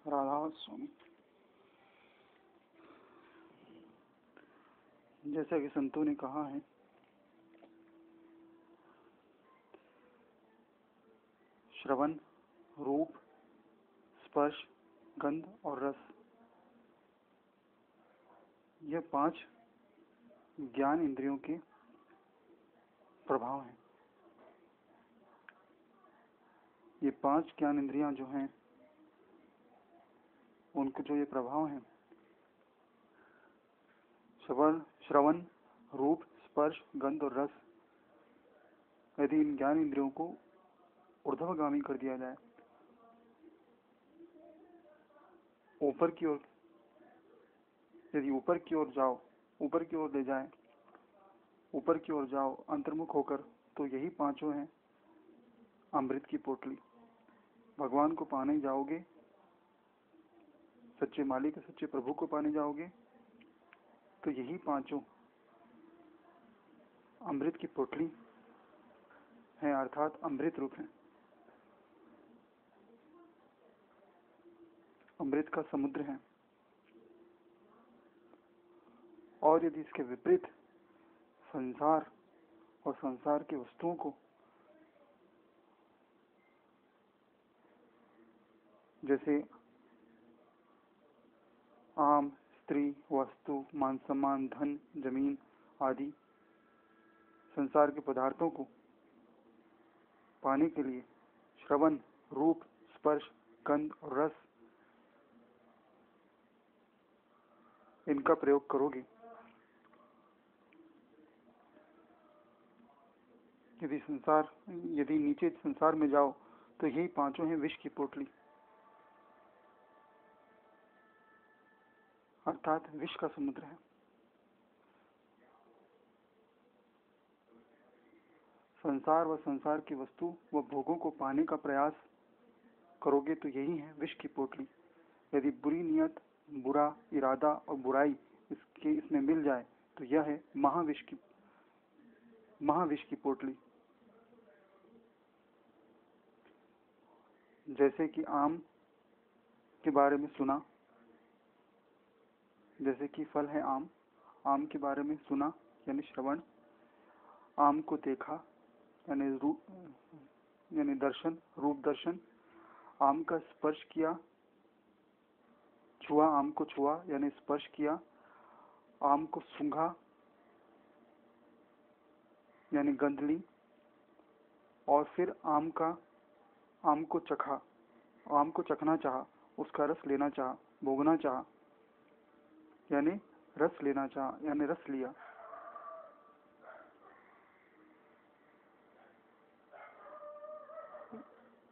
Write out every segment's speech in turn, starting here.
राधा स्वामी। जैसा कि संतों ने कहा है, श्रवण, रूप, स्पर्श, गंध और रस, यह 5 ज्ञान इंद्रियों के प्रभाव हैं। ये 5 ज्ञान इंद्रियां जो हैं, उनको जो ये प्रभाव हैं, श्रवण, रूप, स्पर्श, गंध और रस, यदि इन ज्ञान इंद्रियों को ऊर्ध्वगामी कर दिया जाए, ऊपर की ओर, यदि ऊपर की ओर जाओ, ऊपर की ओर ले जाए, ऊपर की ओर जाओ अंतर्मुख होकर, तो यही 5 हैं अमृत की पोटली। भगवान को पाने जाओगे, सच्चे मालिक, सच्चे प्रभु को पाने जाओगे, तो यही 5 अमृत की पोटली है, अर्थात अमृत रूप है, अमृत का समुद्र है। और यदि इसके विपरीत संसार और संसार की वस्तुओं को, जैसे आम, स्त्री, वस्तु, मान सम्मान, धन, जमीन आदि संसार के पदार्थों को पाने के लिए श्रवण, रूप, स्पर्श, गंध और रस, इनका प्रयोग करोगे, यदि नीचे संसार में जाओ, तो यही 5 हैं विष की पोटली, अर्थात विष का समुद्र है। संसार व संसार की वस्तु व भोगों को पाने का प्रयास करोगे, तो यही है विष की पोटली। यदि बुरी नियत, बुरा इरादा और बुराई इसमें मिल जाए, तो यह है महाविष की पोटली। जैसे कि आम के बारे में सुना, जैसे कि फल है आम, आम के बारे में सुना यानी श्रवण, आम को देखा यानी दर्शन, रूप दर्शन, आम का स्पर्श किया, छुआ, आम को छुआ यानी स्पर्श किया, आम को सूंघा यानी गंध ली, और फिर आम को चखा, आम को चखना चाहा, उसका रस लेना चाहा, भोगना चाहा यानी रस लेना चाहा यानी रस लिया।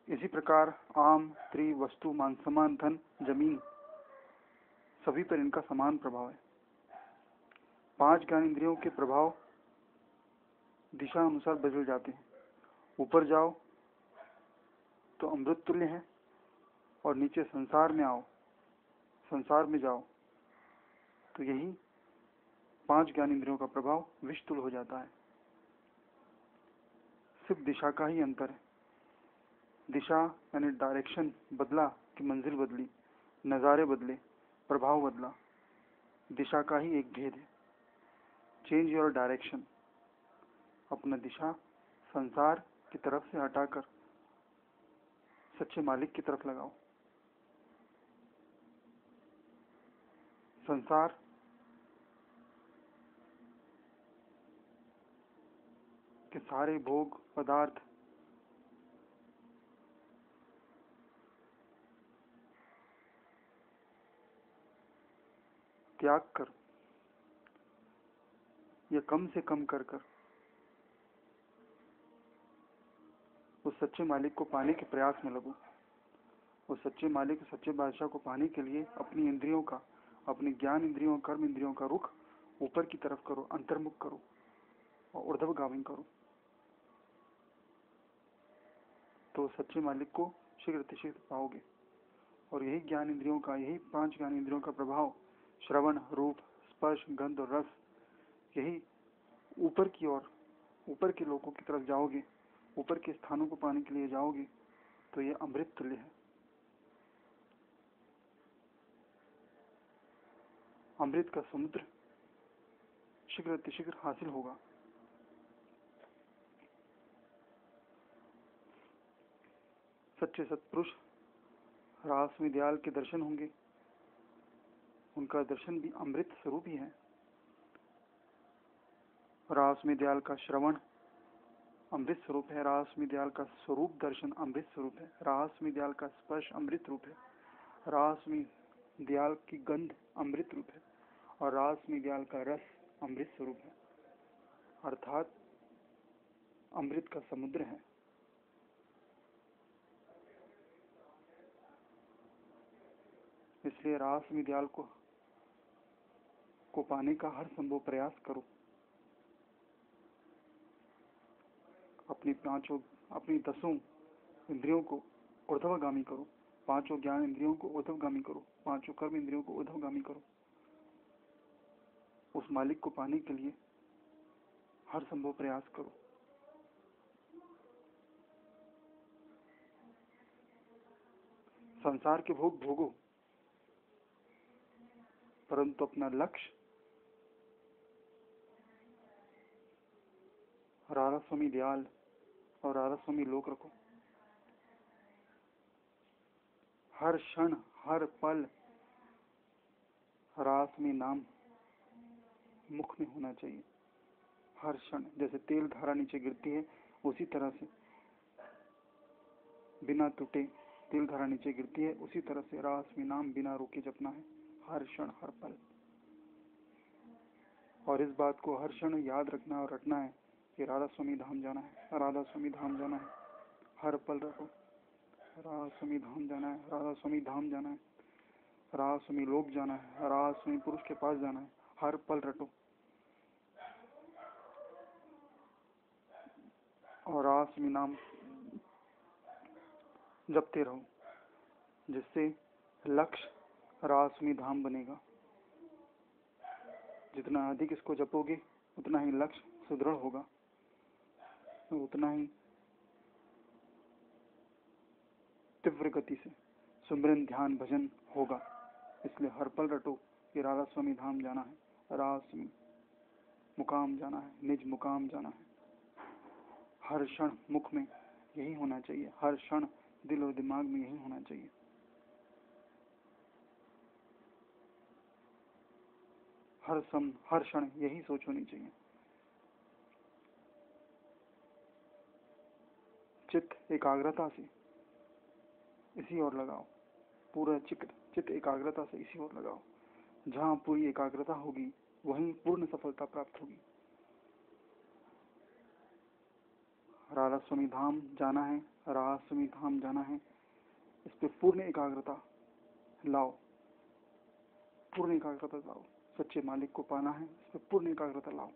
इसी प्रकार आम, स्त्री, वस्तु, मान सम्मान, धन, जमीन, सभी पर इनका समान प्रभाव है। 5 ज्ञान इंद्रियों के प्रभाव दिशा अनुसार बदल जाते हैं। ऊपर जाओ तो अमृत तुल्य है, और नीचे संसार में जाओ तो यही 5 ज्ञान इंद्रियों का प्रभाव विष तुल्य हो जाता है। सिर्फ दिशा का ही अंतर है। दिशा यानी डायरेक्शन बदला कि मंजिल बदली, नज़ारे बदले, प्रभाव बदला, दिशा का ही एक भेद है। चेंज योर डायरेक्शन, अपना दिशा संसार की तरफ से हटाकर सच्चे मालिक की तरफ लगाओ। संसार के सारे भोग पदार्थ त्याग कर या कम से कम कर उस सच्चे मालिक को पाने के प्रयास में लगो। उस सच्चे मालिक, सच्चे बादशाह को पाने के लिए अपनी इंद्रियों का, अपने ज्ञान इंद्रियों, कर्म इंद्रियों का रुख ऊपर की तरफ करो, अंतर्मुख करो और ऊर्ध्वगामी करो, तो सच्चे मालिक को शीघ्र पाओगे। और यही ज्ञान इंद्रियों का, यही 5 ज्ञान इंद्रियों का प्रभाव श्रवण, रूप, स्पर्श, गंध और रस, यही ऊपर की ओर, ऊपर के लोगों की तरफ जाओगे, ऊपर के स्थानों को पाने के लिए जाओगे, तो यह अमृत तुल्य है। अमृत का समुद्र शीघ्र अतिशीघ्र हासिल होगा। सच्चे सत्पुरुष रास में दयाल के दर्शन होंगे, उनका दर्शन भी अमृत स्वरूप ही है। रास में दयाल का श्रवण अमृत स्वरूप है, रास में दयाल का स्वरूप दर्शन अमृत स्वरूप है, रास में दयाल का स्पर्श अमृत रूप है, रास में दयाल की गंध अमृत रूप है और रास में दयाल का रस अमृत स्वरूप है, अर्थात अमृत का समुद्र है। इसलिए रास में दयाल को पाने का हर संभव प्रयास करो। अपनी 10 इंद्रियों को ऊर्ध्वगामी करो, 5 ज्ञान इंद्रियों को ऊर्ध्वगामी करो, 5 कर्म इंद्रियों को ऊर्ध्वगामी करो। उस मालिक को पाने के लिए हर संभव प्रयास करो। संसार के भोग भोगो, परंतु अपना लक्ष्य राधा स्वामी दयाल और राधा स्वामी लोक रखो। हर क्षण हर पल रास में नाम मुख में होना चाहिए। हर क्षण जैसे तेल धारा नीचे गिरती है, उसी तरह से बिना टूटे तेल धारा नीचे गिरती है, उसी तरह से रास में नाम बिना रोके जपना है, हर क्षण हर पल। और इस बात को हर क्षण याद रखना और रटना है कि राधा स्वामी धाम जाना है, राधा स्वामी धाम जाना है। हर पल रखो, राधा स्वामी धाम जाना है, राधा स्वामी धाम जाना है, राधा स्वामी लोक जाना है, राधा स्वामी पुरुष के पास जाना है। हर पल रटो और राधा स्वामी नाम जपते रहो, जिससे लक्ष्य राधा स्वामी धाम बनेगा। जितना अधिक इसको जपोगे उतना ही लक्ष्य सुदृढ़ होगा, उतना ही तीव्र गति से सुमिरन ध्यान भजन होगा। इसलिए हर पल रटो कि राधा स्वामी धाम जाना है, राधा स्वामी मुकाम जाना है, निज मुकाम जाना है। हर क्षण मुख में यही होना चाहिए, हर क्षण दिल और दिमाग में यही होना चाहिए। हर क्षण यही सोच होनी चाहिए। चित्त एकाग्रता से इसी ओर लगाओ, पूरा चित्त एकाग्रता से इसी ओर लगाओ। जहाँ पूरी एकाग्रता होगी वहीं पूर्ण सफलता प्राप्त होगी। राधा स्वामी धाम जाना है, राधा स्वामी धाम जाना है, इस पे पूर्ण एकाग्रता लाओ, पूर्ण एकाग्रता लाओ। सच्चे मालिक को पाना है, इस पे पूर्ण एकाग्रता लाओ।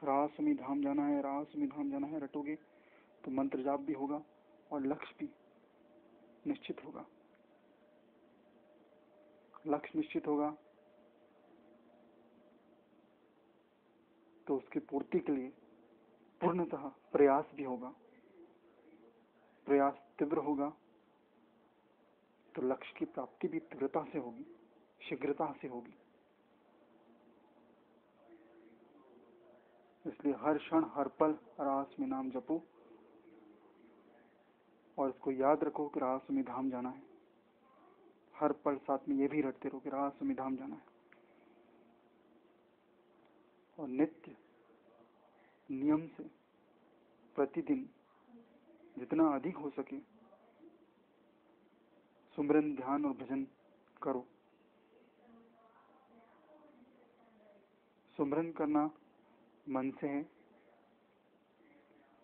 राधा स्वामी धाम जाना है, राधा स्वामी धाम जाना है रटोगे तो मंत्र जाप भी होगा और लक्ष्य भी निश्चित होगा। लक्ष्य निश्चित होगा तो उसकी पूर्ति के लिए पूर्णतः प्रयास भी होगा। प्रयास तीव्र होगा तो लक्ष्य की प्राप्ति भी तीव्रता से होगी, शीघ्रता से होगी। इसलिए हर क्षण हर पल राधा स्वामी नाम जपो और इसको याद रखो कि राधा स्वामी धाम जाना है। हर पल साथ में ये भी रटते रहो कि राधा स्वामी धाम जाना है। और नित्य नियम से प्रतिदिन जितना अधिक हो सके सुमिरन ध्यान और भजन करो। सुमिरन करना मन से है,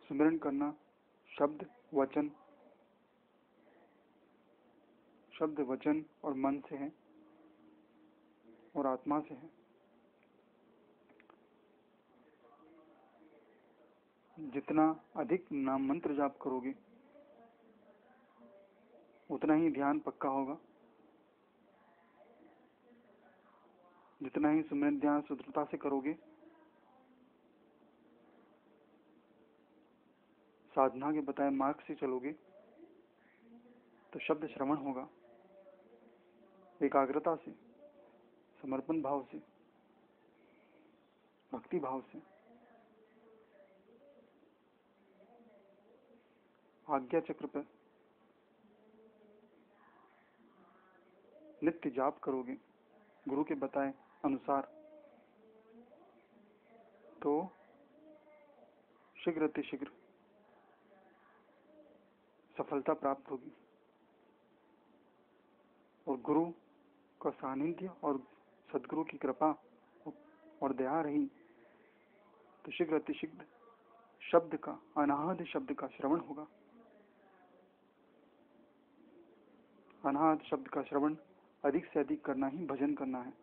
सुमिरन करना शब्द वचन और मन से है और आत्मा से है। जितना अधिक नाम मंत्र जाप करोगे उतना ही ध्यान पक्का होगा, जितना ही सुमिरन ध्यान सुदृढ़ता से करोगे साधना के बताए मार्ग से चलोगे तो शब्द श्रवण होगा एकाग्रता से, समर्पण भाव से, भक्ति भाव से आज्ञा चक्र पर नित्य जाप करोगे गुरु के बताए अनुसार, तो शीघ्र अतिशीघ्र सफलता प्राप्त होगी। और गुरु का सानिध्य और सदगुरु की कृपा और दया रही तो शीघ्र अतिशीघ्र शब्द का, अनाहत शब्द का श्रवण होगा। अनाहत शब्द का श्रवण अधिक से अधिक करना ही भजन करना है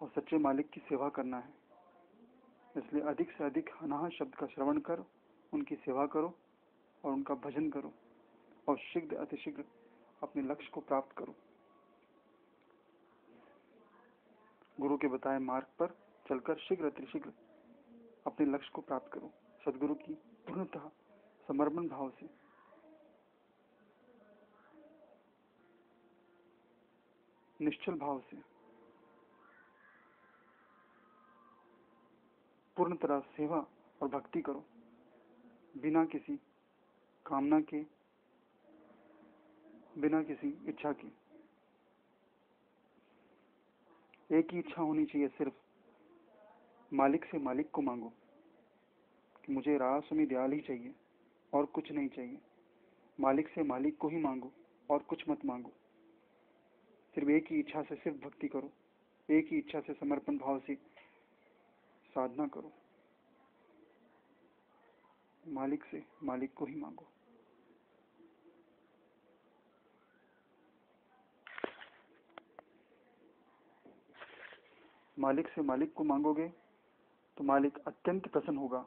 और सच्चे मालिक की सेवा करना है। इसलिए अधिक से अधिक अनाहत शब्द का श्रवण कर उनकी सेवा करो और उनका भजन करो और शीघ्र अतिशीघ्र अपने लक्ष्य को प्राप्त करो। गुरु के बताए मार्ग पर चलकर शीघ्र अतिशीघ्र अपने लक्ष्य को प्राप्त करो, सदगुरु की पूर्णतः समर्पण भाव से। निश्चल भाव से, पूर्ण तरह सेवा और भक्ति करो, बिना किसी कामना के, बिना किसी इच्छा के। एक ही इच्छा होनी चाहिए, सिर्फ मालिक से मालिक को मांगो कि मुझे राधा स्वामी दयाल ही चाहिए और कुछ नहीं चाहिए। मालिक से मालिक को ही मांगो और कुछ मत मांगो। सिर्फ एक ही इच्छा से सिर्फ भक्ति करो, एक ही इच्छा से समर्पण भाव से साधना करो। मालिक से मालिक को ही मांगो। मालिक से मालिक को मांगोगे तो मालिक अत्यंत प्रसन्न होगा,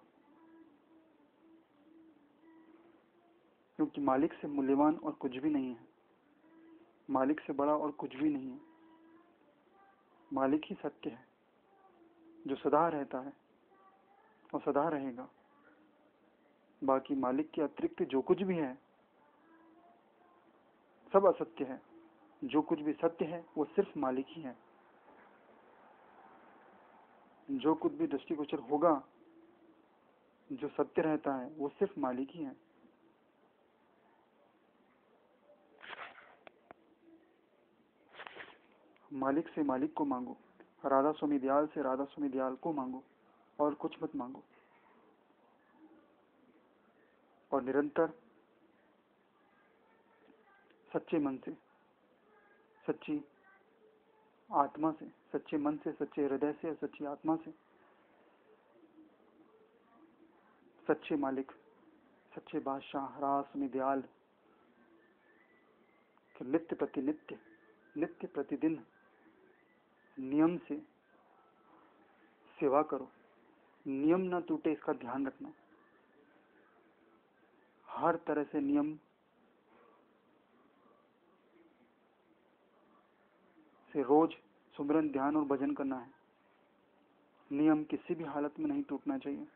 क्योंकि मालिक से मूल्यवान और कुछ भी नहीं है, मालिक से बड़ा और कुछ भी नहीं है। मालिक ही सत्य है जो सदा रहता है और सदा रहेगा। बाकी मालिक के अतिरिक्त जो कुछ भी है सब असत्य है। जो कुछ भी सत्य है वो सिर्फ मालिक ही है। जो कुछ भी दृष्टिगोचर होगा, जो सत्य रहता है, वो सिर्फ मालिक ही है। मालिक से मालिक को मांगो, राधा स्वामी दयाल से राधा स्वामी दयाल को मांगो और कुछ मत मांगो। और निरंतर सच्चे मन से, सच्ची आत्मा से, सच्चे मन से, सच्चे हृदय से, सच्ची आत्मा से सच्चे मालिक, सच्चे बादशाह राधा स्वामी दयाल कि नित्य प्रतिनित्य, नित्य प्रतिदिन नियम से सेवा करो। नियम न टूटे इसका ध्यान रखना। हर तरह से नियम से रोज सुमिरन, ध्यान और भजन करना है। नियम किसी भी हालत में नहीं टूटना चाहिए।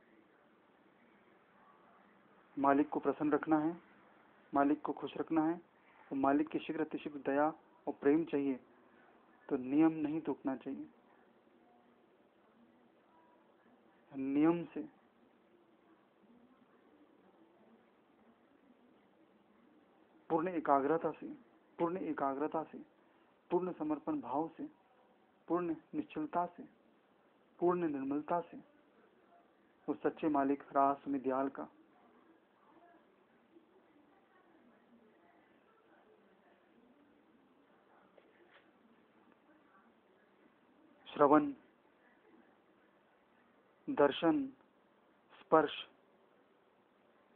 मालिक को प्रसन्न रखना है, मालिक को खुश रखना है और मालिक की शीघ्र अतिशीघ्र दया और प्रेम चाहिए, तो नियम नहीं टूटना चाहिए। नियम से पूर्ण एकाग्रता से, पूर्ण एकाग्रता से, पूर्ण समर्पण भाव से, पूर्ण निश्चलता से, पूर्ण निर्मलता से उस सच्चे मालिक राधा स्वामी दयाल का श्रवण, दर्शन, स्पर्श,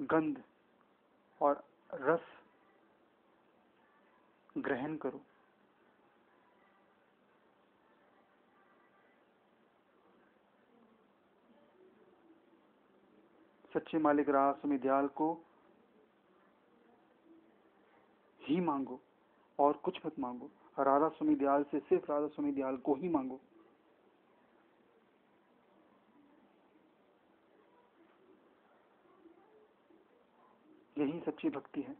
गंध और रस ग्रहण करो। सच्चे मालिक राधा स्वामी दयाल को ही मांगो और कुछ मत मांगो। राधा स्वामी दयाल से सिर्फ राधा स्वामी दयाल को ही मांगो। यही सच्ची भक्ति है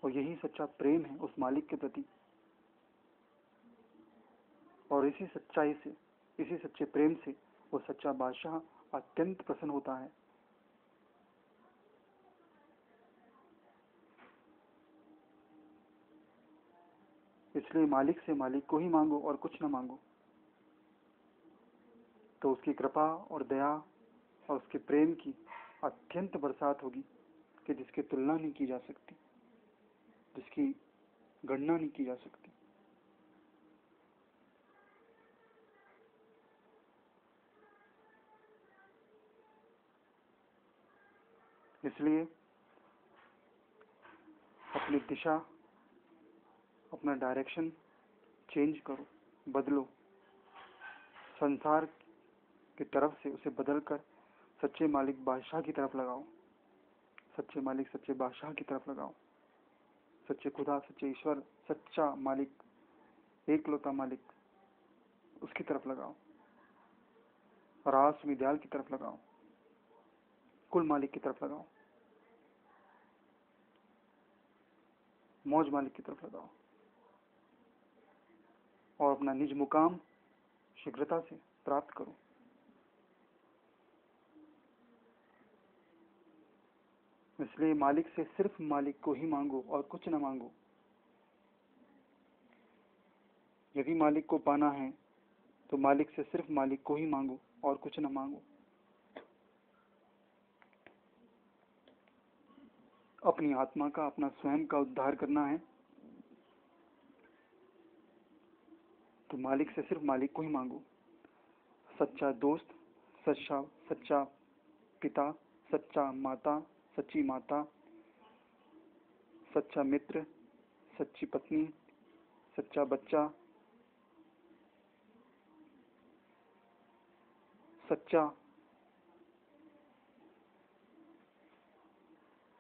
और यही सच्चा प्रेम है उस मालिक के प्रति। और इसी सच्चाई से, इसी सच्चे प्रेम से वो सच्चा बादशाह अत्यंत प्रसन्न होता है। इसलिए मालिक से मालिक को ही मांगो और कुछ न मांगो, तो उसकी कृपा और दया और उसके प्रेम की अत्यंत बरसात होगी कि जिसकी तुलना नहीं की जा सकती, जिसकी गणना नहीं की जा सकती। इसलिए अपनी दिशा, अपना डायरेक्शन चेंज करो, बदलो, संसार की तरफ से उसे बदलकर सच्चे मालिक बादशाह की तरफ लगाओ, सच्चे मालिक सच्चे बादशाह की तरफ लगाओ, सच्चे खुदा, सच्चे ईश्वर, सच्चा मालिक, एकलौता मालिक, उसकी तरफ लगाओ, रास विद्याल की तरफ लगाओ, कुल मालिक की तरफ लगाओ, मौज मालिक की तरफ लगाओ और अपना निज मुकाम शीघ्रता से प्राप्त करो। इसलिए मालिक से सिर्फ मालिक को ही मांगो और कुछ न मांगो। यदि मालिक को पाना है तो मालिक से सिर्फ मालिक को ही मांगो और कुछ न मांगो। अपनी आत्मा का, अपना स्वयं का उद्धार करना है तो मालिक से सिर्फ मालिक को ही मांगो। सच्चा दोस्त, सच्चा पिता, सच्चा माता, सच्ची माता, सच्चा मित्र, सच्ची पत्नी, सच्चा बच्चा, सच्चा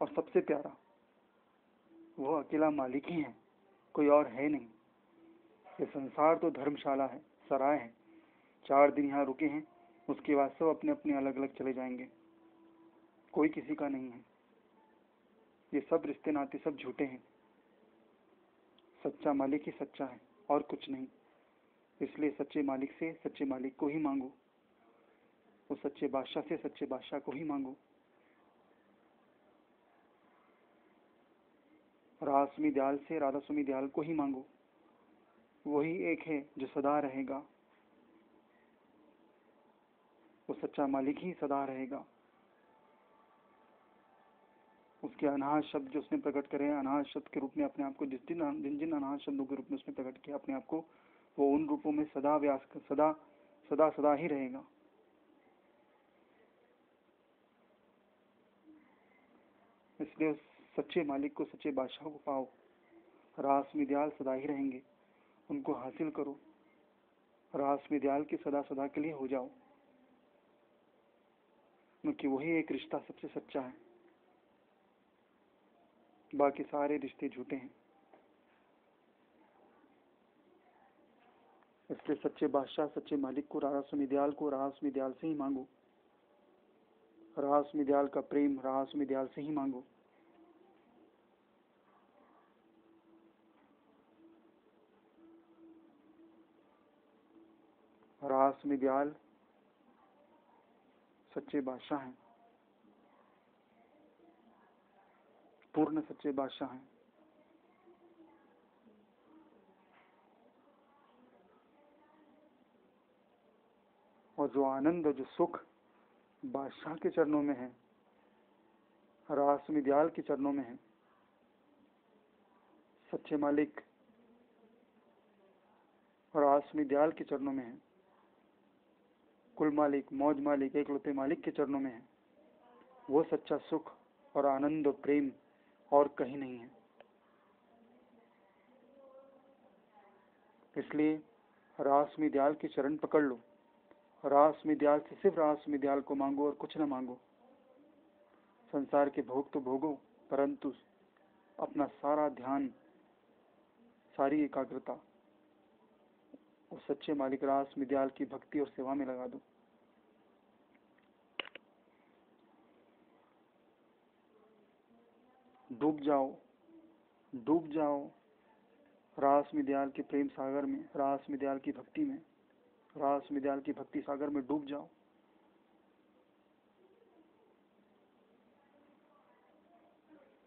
और सबसे प्यारा वो अकेला मालिक ही है, कोई और है नहीं। ये संसार तो धर्मशाला है, सराय है। 4 दिन यहाँ रुके हैं, उसके बाद सब अपने अपने अलग अलग चले जाएंगे, कोई किसी का नहीं है। ये सब रिश्ते नाते सब झूठे हैं। सच्चा मालिक ही सच्चा है और कुछ नहीं। इसलिए सच्चे मालिक से सच्चे मालिक को ही मांगो, वो सच्चे बादशाह से सच्चे बादशाह को ही मांगो। रासमी दयाल से राधा सुमी दयाल को ही मांगो। वही एक है जो सदा रहेगा, वो सच्चा मालिक ही सदा रहेगा। उसके अनाहत शब्द जो उसने प्रकट करे, अनाहत शब्द के रूप में अपने आप को जिन जिन अनाहत शब्दों के रूप में उसने प्रकट किया अपने आप को, वो उन रूपों में सदा व्यास सदा सदा सदा ही रहेगा। इसलिए सच्चे मालिक को, सच्चे बादशाह को पाओ। रास में दयाल सदा ही रहेंगे, उनको हासिल करो। रास में दयाल के सदा सदा के लिए हो जाओ, क्योंकि वही एक रिश्ता सबसे सच्चा है, बाकी सारे रिश्ते झूठे हैं। इसलिए सच्चे बादशाह, सच्चे मालिक को, रास में दयाल को रास में दयाल से ही मांगो। रास में दयाल का प्रेम रास में दयाल से ही मांगो। रास में दयाल सच्चे बादशाह हैं, पूर्ण सच्चे बादशाह हैं। और जो आनंद और जो सुख बादशाह के चरणों में है, रास में दयाल के चरणों में है, सच्चे मालिक रास में दयाल के चरणों में है, कुल मालिक, मौज मालिक, एकलौते मालिक के चरणों में है, वो सच्चा सुख और आनंद और प्रेम और कहीं नहीं है। इसलिए रास में दयाल के चरण पकड़ लो। रास में दयाल से सिर्फ रास में दयाल को मांगो और कुछ न मांगो। संसार के भोग तो भोगो, परंतु अपना सारा ध्यान, सारी एकाग्रता उस सच्चे मालिक रास में दयाल की भक्ति और सेवा में लगा दो। डूब जाओ, डूब जाओ रास में दयाल के प्रेम सागर में, रास में दयाल की भक्ति में, रास में दयाल की भक्ति सागर में डूब जाओ।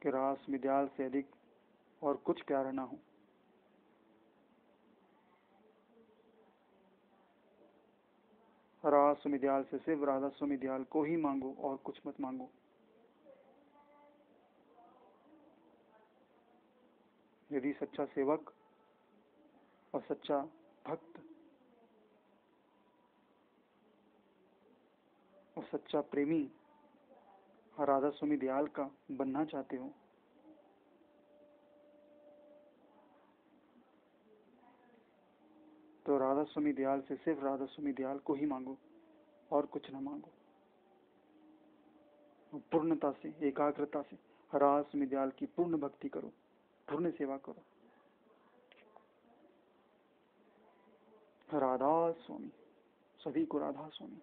कि रास में दयाल से अधिक और कुछ प्यारा ना हो। रास में दयाल से सिर्फ राधा स्वामी दयाल को ही मांगो और कुछ मत मांगो। यदि सच्चा सेवक और सच्चा भक्त और सच्चा प्रेमी राधा स्वामी दयाल का बनना चाहते हो तो राधा स्वामी दयाल से सिर्फ राधा स्वामी दयाल को ही मांगो और कुछ न मांगो। पूर्णता से, एकाग्रता से राधा स्वामी दयाल की पूर्ण भक्ति करो, पूर्ण सेवा करो। राधा स्वामी, सभी को राधा स्वामी।